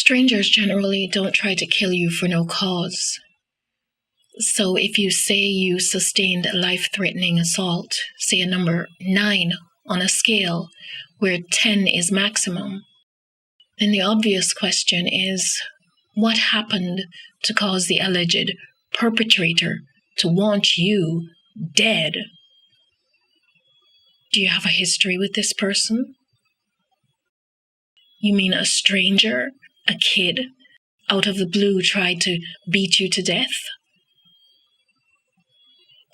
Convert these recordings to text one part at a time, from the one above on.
Strangers generally don't try to kill you for no cause. So if you say you sustained a life-threatening assault, say a number 9 on a scale where 10 is maximum, then the obvious question is, what happened to cause the alleged perpetrator to want you dead? Do you have a history with this person? You mean a stranger, a kid, out of the blue tried to beat you to death?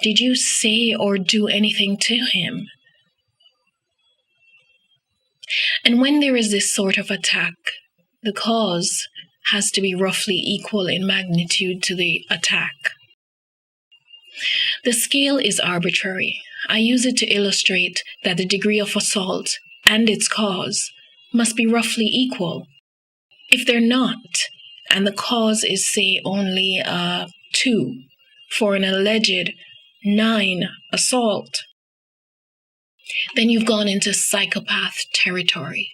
Did you say or do anything to him? And when there is this sort of attack, the cause has to be roughly equal in magnitude to the attack. The scale is arbitrary. I use it to illustrate that the degree of assault and its cause must be roughly equal. If they're not, and the cause is, say, only 2 for an alleged 9 assault, then you've gone into psychopath territory.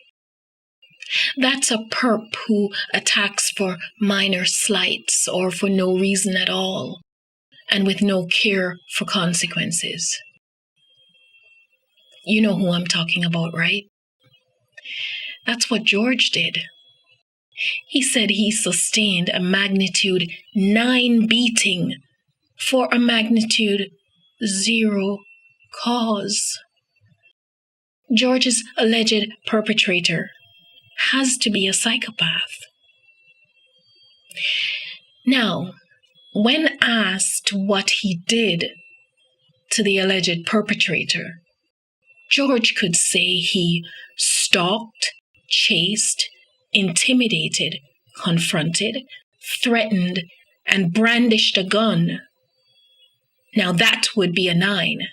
That's a perp who attacks for minor slights or for no reason at all, and with no care for consequences. You know who I'm talking about, right? That's what George did. He said he sustained a magnitude 9 beating for a magnitude 0 cause. George's alleged perpetrator has to be a psychopath. Now, when asked what he did to the alleged perpetrator, George could say he stalked, chased, intimidated, confronted, threatened, and brandished a gun. Now that would be a 9.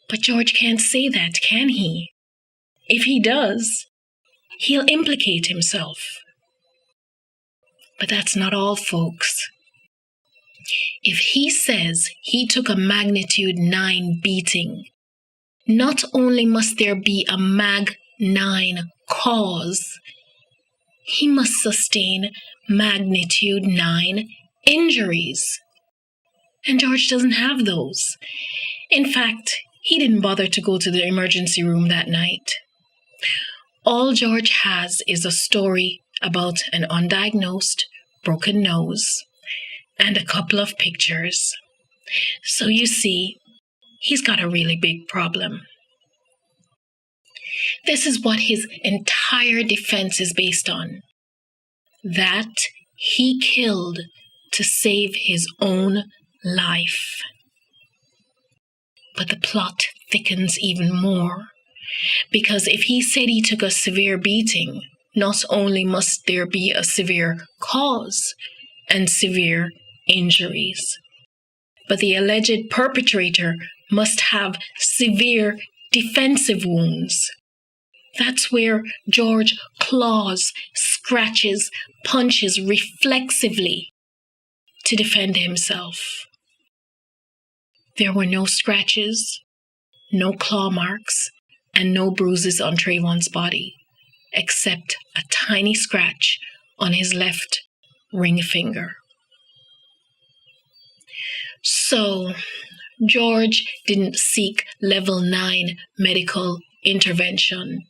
But George can't say that, can he? If he does, he'll implicate himself. But that's not all, folks. If he says he took a magnitude 9 beating, not only must there be a mag 9 cause, he must sustain magnitude 9 injuries. And George doesn't have those. In fact, he didn't bother to go to the emergency room that night. All George has is a story about an undiagnosed broken nose and a couple of pictures. So you see, he's got a really big problem. This is what his entire defense is based on. That he killed to save his own life. But the plot thickens even more, because if he said he took a severe beating, not only must there be a severe cause and severe injuries, but the alleged perpetrator must have severe defensive wounds. That's where George claws, scratches, punches reflexively to defend himself. There were no scratches, no claw marks, and no bruises on Trayvon's body, except a tiny scratch on his left ring finger. So, George didn't seek level 9 medical intervention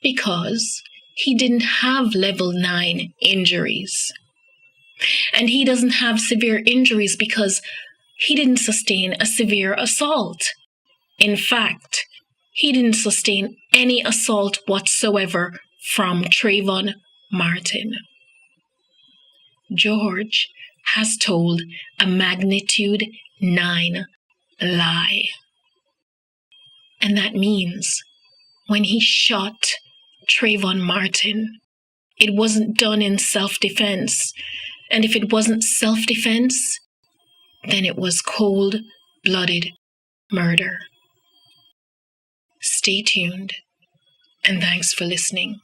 because he didn't have level 9 injuries. And he doesn't have severe injuries because he didn't sustain a severe assault. In fact, he didn't sustain any assault whatsoever from Trayvon Martin. George has told a magnitude 9 lie. And that means when he shot Trayvon Martin, it wasn't done in self-defense. And if it wasn't self-defense, then it was cold-blooded murder. Stay tuned, and thanks for listening.